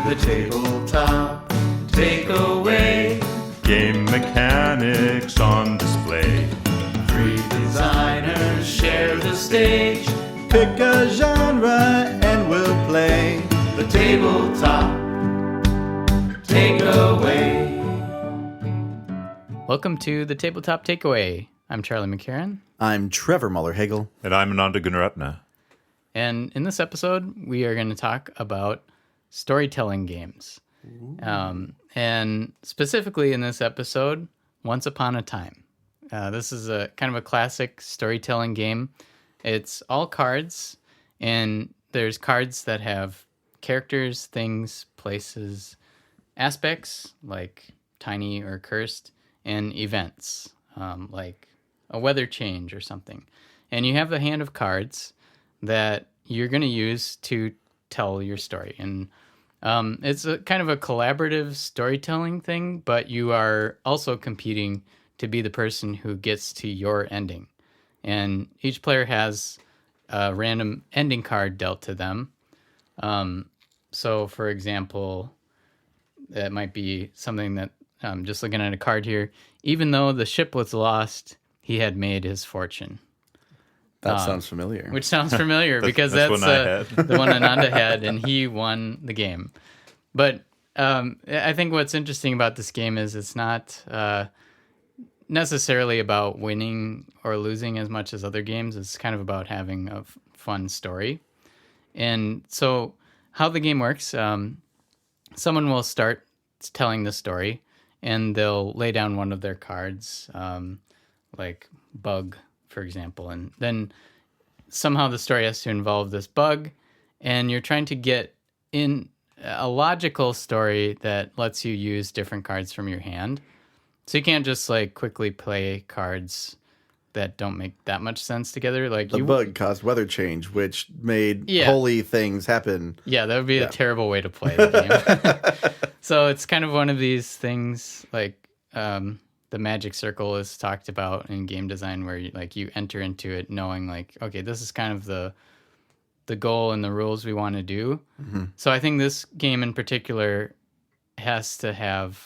The tabletop takeaway. Game mechanics on display. Three designers share the stage. Pick a genre and we'll play. The tabletop takeaway. Welcome to the Tabletop Takeaway. I'm Charlie McCarran. I'm Trevor Muller-Hagel. And I'm Ananda Gunaratna. And in this episode, we are going to talk about storytelling games. And specifically in this episode, Once Upon a Time. This is a kind of a classic storytelling game. It's all cards, and there's cards that have characters, things, places, aspects, like tiny or cursed, and events, like a weather change or something. And you have a hand of cards that you're going to use to tell your story. And it's a kind of a collaborative storytelling thing, but you are also competing to be the person who gets to your ending. And each player has a random ending card dealt to them. So, for example, that might be something that I'm just looking at a card here. Even though the ship was lost, he had made his fortune. That sounds familiar. Which sounds familiar because that's the one Ananda had, and he won the game. But I think what's interesting about this game is it's not necessarily about winning or losing as much as other games. It's kind of about having a fun story. And so how the game works, someone will start telling the story, and they'll lay down one of their cards, like bug, for example, and then somehow the story has to involve this bug, and you're trying to get in a logical story that lets you use different cards from your hand. So you can't just like quickly play cards that don't make that much sense together. Like the bug caused weather change, which made holy things happen. Yeah, that would be a terrible way to play the game. So it's kind of one of these things like the magic circle is talked about in game design, where you enter into it knowing like, okay, this is kind of the goal and the rules we want to do. Mm-hmm. So I think this game in particular has to have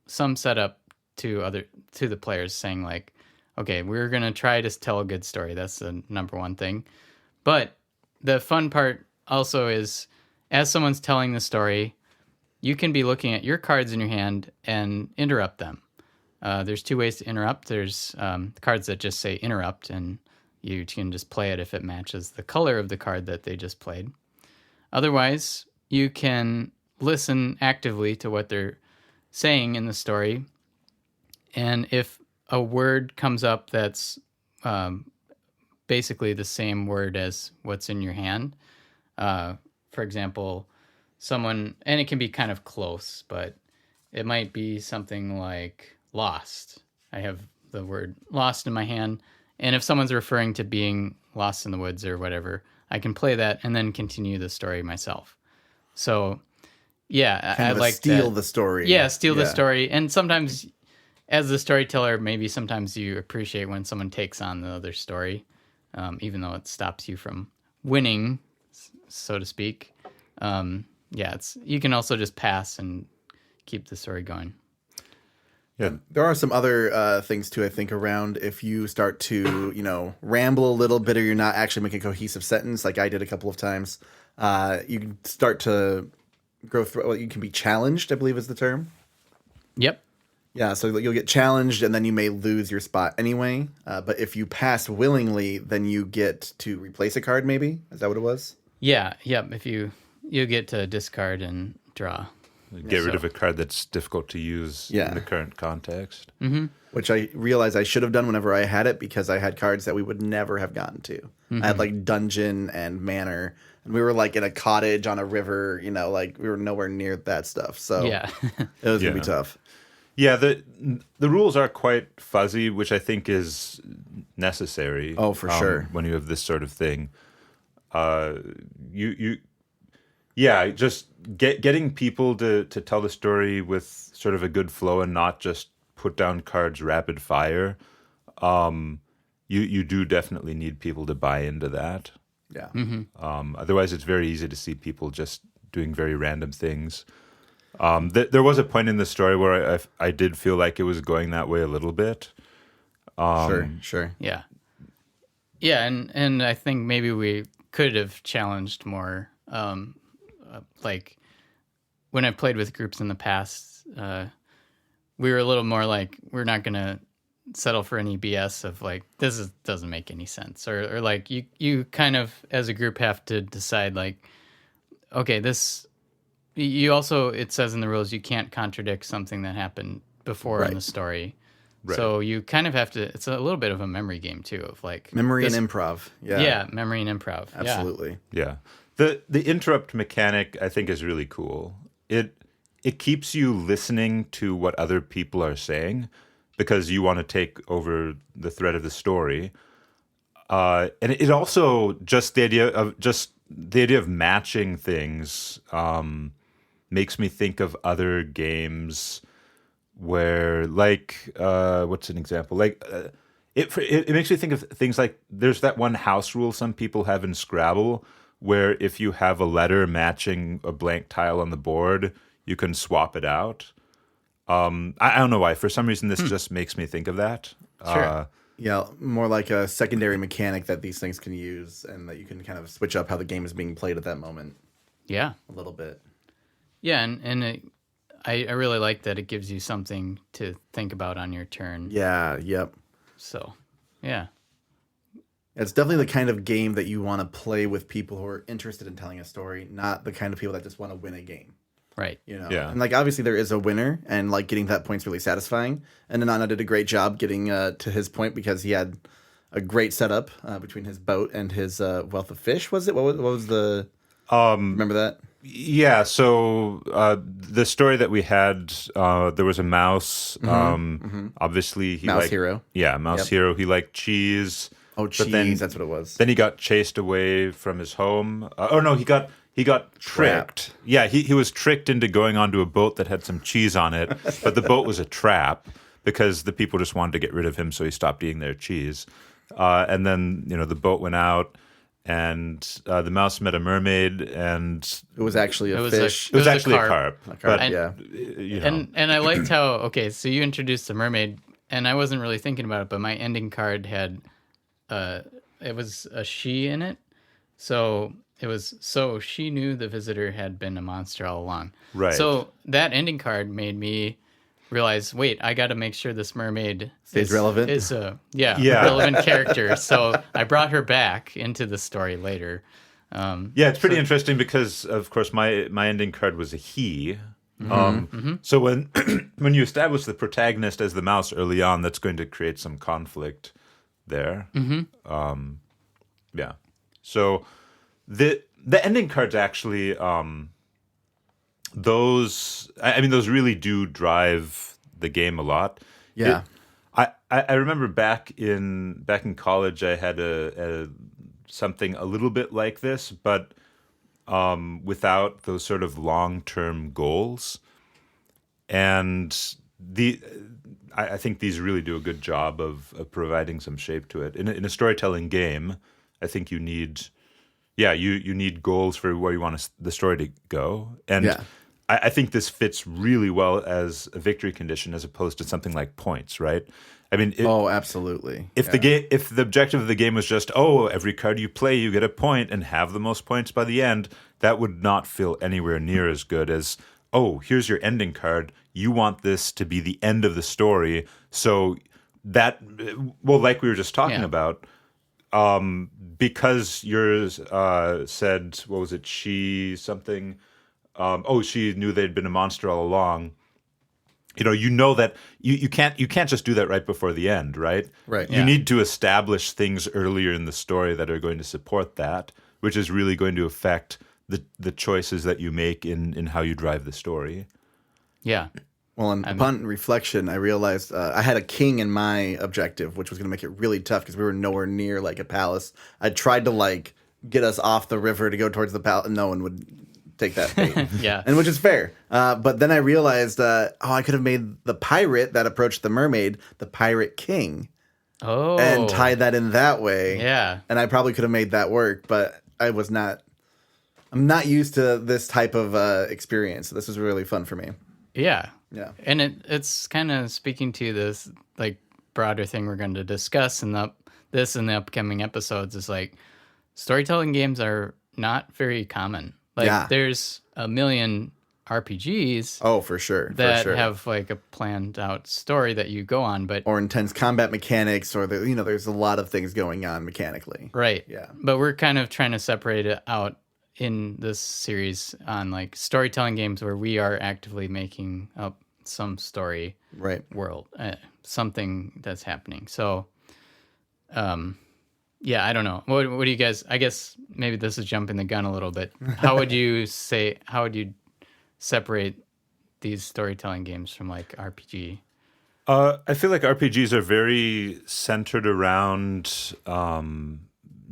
some setup to the players saying like, okay, we're going to try to tell a good story. That's the number one thing. But the fun part also is, as someone's telling the story, you can be looking at your cards in your hand and interrupt them. There's two ways to interrupt. There's cards that just say interrupt, and you can just play it if it matches the color of the card that they just played. Otherwise, you can listen actively to what they're saying in the story. And if a word comes up that's basically the same word as what's in your hand, for example, and it can be kind of close, but it might be something like lost. I have the word lost in my hand, and if someone's referring to being lost in the woods or whatever, I can play that and then continue the story myself. So, yeah, I'd like steal the story. Yeah, steal the story. And sometimes, as the storyteller, maybe sometimes you appreciate when someone takes on the other story, even though it stops you from winning, so to speak. You can also just pass and keep the story going. Yeah, there are some other things too, I think, around if you start to, ramble a little bit, or you're not actually making a cohesive sentence, like I did a couple of times. You can start to go through. Well, you can be challenged, I believe is the term. Yep. Yeah, so you'll get challenged, and then you may lose your spot anyway. But if you pass willingly, then you get to replace a card. Maybe is that what it was? Yeah. Yep. If you get to discard and draw. Get rid of a card that's difficult to use in the current context. Mm-hmm. Which I realized I should have done whenever I had it, because I had cards that we would never have gotten to. Mm-hmm. I had like dungeon and manor, and we were like in a cottage on a river, like we were nowhere near that stuff. So it was going to be tough. Yeah, the rules are quite fuzzy, which I think is necessary. Oh, for sure. When you have this sort of thing. Just getting people to tell the story with sort of a good flow and not just put down cards rapid fire. You do definitely need people to buy into that. Yeah. Mm-hmm. Otherwise, it's very easy to see people just doing very random things. There was a point in the story where I did feel like it was going that way a little bit. Sure. Yeah. Yeah, and I think maybe we could have challenged more. Like when I played with groups in the past, we were a little more like, we're not going to settle for any BS of like, doesn't make any sense. Or like you kind of, as a group, have to decide like, okay, you also, it says in the rules, you can't contradict something that happened before in the story. Right. So you kind of have to, it's a little bit of a memory game too, of like Memory and improv. Yeah, memory and improv. Absolutely. Yeah. The interrupt mechanic, I think, is really cool. It keeps you listening to what other people are saying because you want to take over the thread of the story. And it also just the idea of matching things makes me think of other games where, like, what's an example? Like, it makes me think of things like there's that one house rule some people have in Scrabble where if you have a letter matching a blank tile on the board, you can swap it out. I don't know why. For some reason, this just makes me think of that. Sure. Yeah, more like a secondary mechanic that these things can use, and that you can kind of switch up how the game is being played at that moment Yeah. a little bit. Yeah, and I really like that it gives you something to think about on your turn. Yeah, yep. So, yeah. It's definitely the kind of game that you want to play with people who are interested in telling a story, not the kind of people that just want to win a game. Right. You know? Yeah. And like obviously there is a winner, and like getting to that point's really satisfying. And Ananda did a great job getting to his point because he had a great setup between his boat and his wealth of fish. Was it? What was the? Remember that? Yeah, so the story that we had, there was a mouse. Obviously, he Mouse liked, hero. Yeah, mouse Yep. hero. He liked cheese. Oh, but cheese. That's what it was. Then he got chased away from his home. No, he got tricked. Trapped. Yeah, he was tricked into going onto a boat that had some cheese on it, but the boat was a trap because the people just wanted to get rid of him, so he stopped eating their cheese. And then the boat went out. And the mouse met a mermaid, and It was actually a It was a- fish. it was a actually a carp. carp. carp, But yeah. And I liked how, okay, so you introduced the mermaid, and I wasn't really thinking about it, but my ending card had, it was a she in it. So it was, so she knew the visitor had been a monster all along. Right. So that ending card made me realize, wait, I got to make sure this mermaid Stays relevant. Is a Yeah. relevant character. So I brought her back into the story later. Yeah, it's pretty interesting because, of course, my ending card was a he. So when when you establish the protagonist as the mouse early on, that's going to create some conflict there. Yeah. So the ending cards actually, those really do drive the game a lot. Yeah. I remember back in college, I had a something a little bit like this, but without those sort of long-term goals. And I think these really do a good job of providing some shape to it. In a storytelling game, I think you need goals for where you want the story to go. And Yeah. I think this fits really well as a victory condition as opposed to something like points, right? I mean, Absolutely. if the objective of the game was just, every card you play, you get a point and have the most points by the end, that would not feel anywhere near as good as, here's your ending card. You want this to be the end of the story. So that, like we were just talking about, because yours said, what was it, she something, she knew they'd been a monster all along. You know that you can't just do that right before the end, right? Right. You need to establish things earlier in the story that are going to support that, which is really going to affect the choices that you make in how you drive the story. Yeah. Well, upon reflection, I realized I had a king in my objective, which was going to make it really tough because we were nowhere near like a palace. I tried to get us off the river to go towards the palace, and no one would take that bait. Yeah. And which is fair. But then I realized, I could have made the pirate that approached the mermaid the pirate king Oh. and tied that in that way. Yeah. And I probably could have made that work, but I was not I'm not used to this type of experience. So this was really fun for me. Yeah. Yeah. And it's kind of speaking to this like broader thing we're going to discuss in the upcoming episodes is like storytelling games are not very common. Like there's a million RPGs. Oh, for sure. That have like a planned out story that you go on, but or intense combat mechanics, or there's a lot of things going on mechanically. Right. Yeah. But we're kind of trying to separate it out in this series on like storytelling games where we are actively making up some story world, something that's happening. So, yeah, I don't know. What do you guys? I guess maybe this is jumping the gun a little bit. How would you separate these storytelling games from like RPG? I feel like RPGs are very centered around,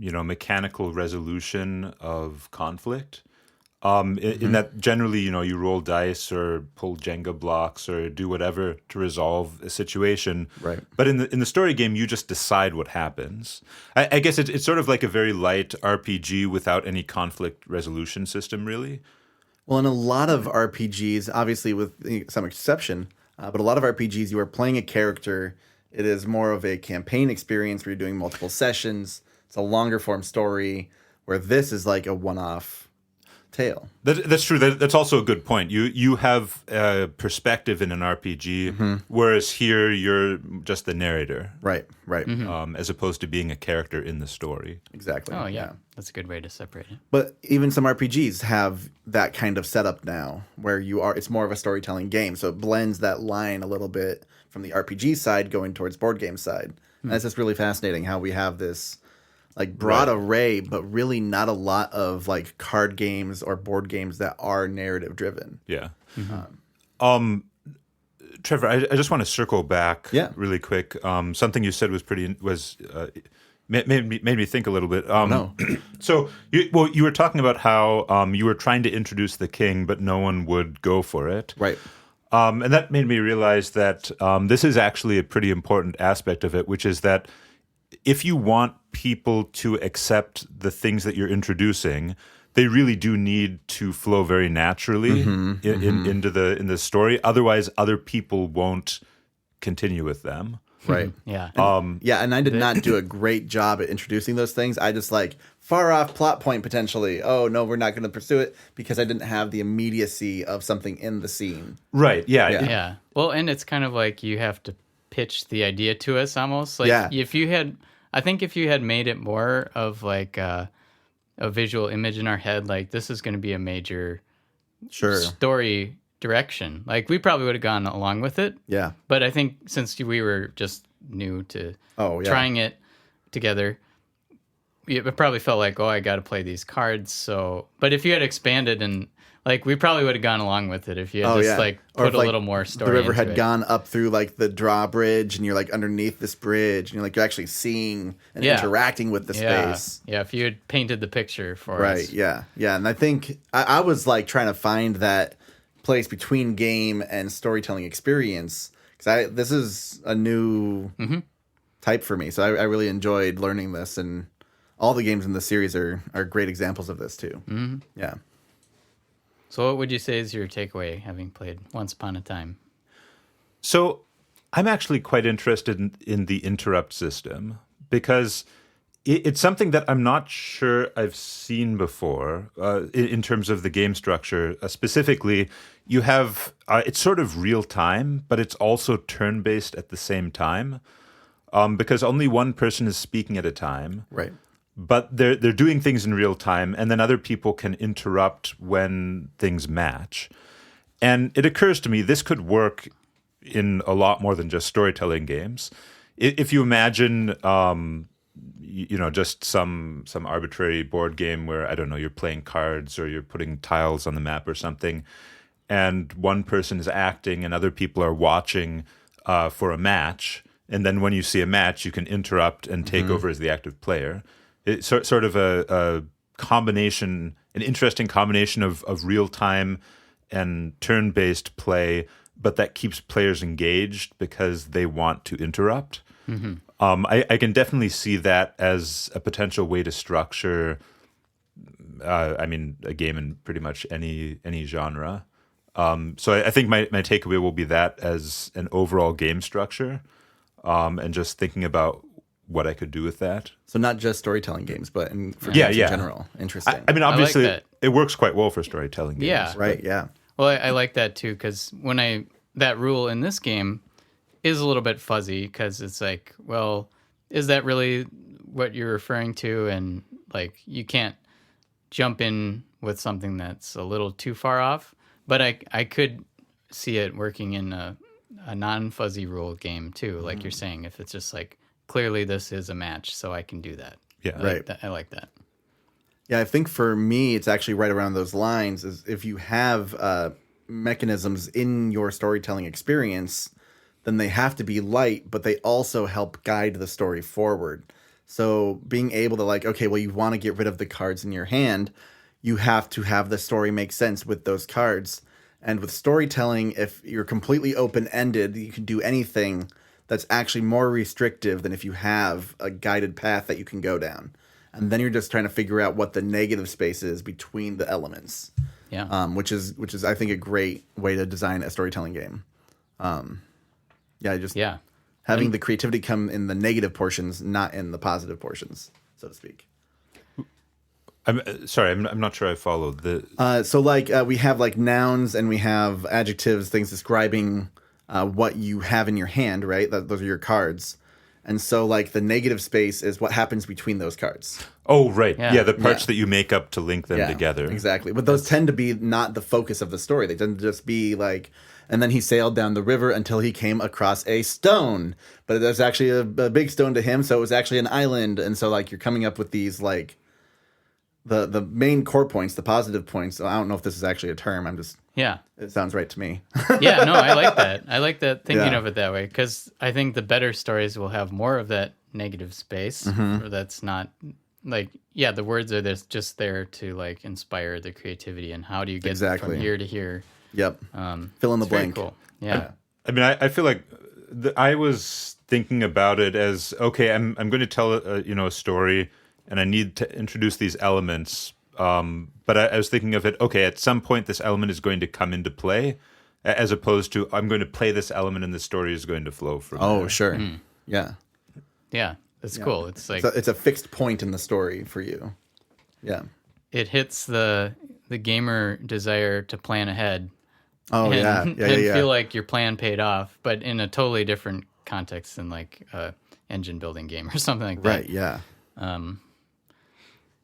mechanical resolution of conflict. In that generally, you roll dice or pull Jenga blocks or do whatever to resolve a situation. Right. But in the story game, you just decide what happens. I guess it's sort of like a very light RPG without any conflict resolution system, really. Well, in a lot of RPGs, obviously with some exception, but a lot of RPGs, you are playing a character. It is more of a campaign experience where you're doing multiple sessions. It's a longer form story, where this is like a one-off tale. That's true. That's also a good point. You have a perspective in an RPG, whereas here you're just the narrator. Right. As opposed to being a character in the story. Exactly. Oh, yeah. That's a good way to separate it. But even some RPGs have that kind of setup now, where it's more of a storytelling game. So it blends that line a little bit from the RPG side going towards board game side. And it's just really fascinating how we have this like broad array, but really not a lot of like card games or board games that are narrative driven. Yeah. Trevor, I just want to circle back really quick. Something you said made me think a little bit. No. So you were talking about how you were trying to introduce the king, but no one would go for it. Right. And that made me realize that this is actually a pretty important aspect of it, which is that if you want people to accept the things that you're introducing, they really do need to flow very naturally into the story. Otherwise, other people won't continue with them. Right. Yeah. And I did not do a great job at introducing those things. I just like far off plot point potentially. Oh no, we're not going to pursue it because I didn't have the immediacy of something in the scene. Right. Yeah. Yeah. Well, and it's kind of like you have to pitch the idea to us almost. Like if you had made it more of like a visual image in our head, like this is going to be a major story direction. Like we probably would have gone along with it. Yeah. But I think since we were just new to trying it together, it probably felt like, I got to play these cards. So, but if you had expanded and like, we probably would have gone along with it if you had put a little more story. The river into had gone up through like the drawbridge, and you're like underneath this bridge, and you're actually seeing and interacting with the space. Yeah, if you had painted the picture for us. Right. Yeah. And I think I was like trying to find that place between game and storytelling experience because this is a new type for me. So I really enjoyed learning this, and all the games in the series are great examples of this too. Mm-hmm. Yeah. So what would you say is your takeaway having played Once Upon a Time? So I'm actually quite interested in the interrupt system because it's something that I'm not sure I've seen before in terms of the game structure. Specifically, you have it's sort of real time, but it's also turn-based at the same time because only one person is speaking at a time. Right. But they're doing things in real time, and then other people can interrupt when things match. And it occurs to me this could work in a lot more than just storytelling games. If you imagine, just some arbitrary board game where, I don't know, you're playing cards or you're putting tiles on the map or something, and one person is acting and other people are watching for a match, and then when you see a match, you can interrupt and take over as the active player. It's sort of a combination, an interesting combination of real-time and turn-based play, but that keeps players engaged because they want to interrupt. Mm-hmm. I can definitely see that as a potential way to structure I mean, a game in pretty much any genre. So I think my takeaway will be that as an overall game structure, and just thinking about what I could do with that. So not just storytelling games, but for Yeah, games yeah. in general. Interesting. I mean, obviously, that. it works quite well for storytelling games. Yeah. right, yeah. Well, I like that too because that rule in this game is a little bit fuzzy because it's like, well, is that really what you're referring to? And like, you can't jump in with something that's a little too far off. But I could see it working in a non-fuzzy rule game too, like you're saying. If it's just like clearly this is a match, so I can do that. Yeah. Right. I like that. Yeah, I think for me, it's actually right around those lines. Is if you have mechanisms in your storytelling experience, then they have to be light, but they also help guide the story forward. So being able to like, okay, well, you want to get rid of the cards in your hand, you have to have the story make sense with those cards. And with storytelling, if you're completely open-ended, you can do anything that's actually more restrictive than if you have a guided path that you can go down. And then you're just trying to figure out what the negative space is between the elements. Yeah. Which is I think a great way to design a storytelling game. Having the creativity come in the negative portions, not in the positive portions, so to speak. I'm sorry, I'm not sure I followed the. So we have like nouns and we have adjectives, things describing what you have in your hand, right? Those are your cards. And so like the negative space is what happens between those cards. Oh, right. Yeah. Yeah, the parts that you make up to link them together. Exactly. But those tend to be not the focus of the story. They tend to just be like, and then he sailed down the river until he came across a stone. But there's actually a big stone to him, so it was actually an island. And so like you're coming up with these like the main core points, the positive points. I don't know if this is actually a term. It sounds right to me. Yeah, no, I like that. I like that thinking Yeah. of it that way because I think the better stories will have more of that negative space. Or that's not like, yeah, the words are just there to like inspire the creativity and how do you get Exactly. from here to here. Yep. Fill in the It's very blank. cool. Yeah. I mean, I feel like I was thinking about it as, okay, I'm going to tell a story, and I need to introduce these elements. But I was thinking of it, okay, at some point this element is going to come into play, as opposed to I'm going to play this element and the story is going to flow from Oh, there. sure. Yeah. Yeah. That's cool. It's like So it's a fixed point in the story for you. Yeah. it hits the gamer desire to plan ahead. Oh, and, yeah. and feel like your plan paid off, but in a totally different context than like a engine building game or something like that. Right, yeah.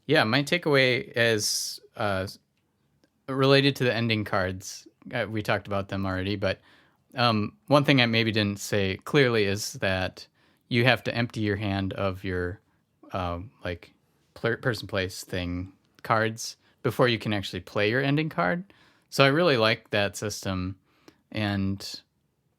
Yeah, my takeaway is related to the ending cards. We talked about them already, but one thing I maybe didn't say clearly is that you have to empty your hand of your person, place, thing cards before you can actually play your ending card. So I really like that system, and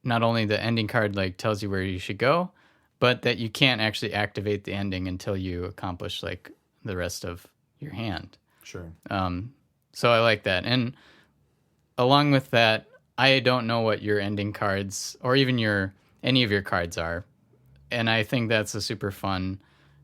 not only the ending card like tells you where you should go, but that you can't actually activate the ending until you accomplish like the rest of your hand. Sure. So I like that. And along with that, I don't know what your ending cards or even any of your cards are. And I think that's a super fun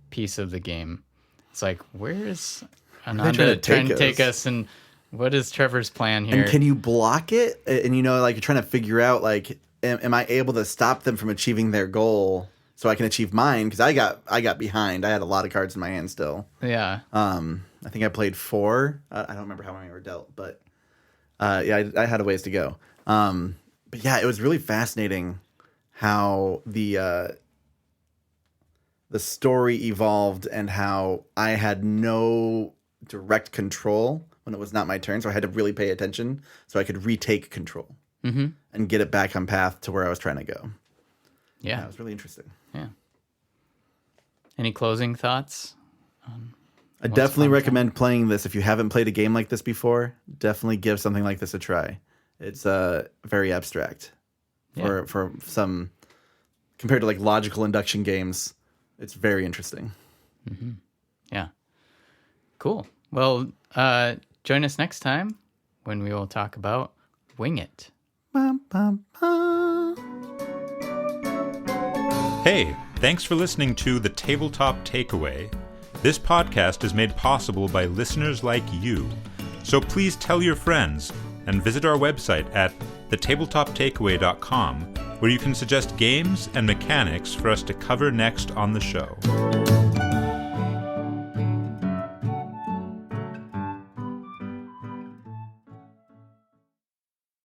piece of the game. It's like, where is Ananda trying to take us, and what is Trevor's plan here? And can you block it? And like you're trying to figure out like, am I able to stop them from achieving their goal so I can achieve mine? Because I got behind. I had a lot of cards in my hand still. Yeah. I think I played 4. I don't remember how many were dealt, but I had a ways to go. But yeah, it was really fascinating how the story evolved and how I had no direct control when it was not my turn, so I had to really pay attention so I could retake control and get it back on path to where I was trying to go. Yeah. It was really interesting. Yeah. Any closing thoughts? I definitely recommend playing this. If you haven't played a game like this before, definitely give something like this a try. It's very abstract for some, compared to like logical induction games. It's very interesting. Mm-hmm. Yeah. Cool. Well, join us next time when we will talk about Wing It. Bum, bum, bum. Hey, thanks for listening to The Tabletop Takeaway. This podcast is made possible by listeners like you. So please tell your friends and visit our website at thetabletoptakeaway.com, where you can suggest games and mechanics for us to cover next on the show.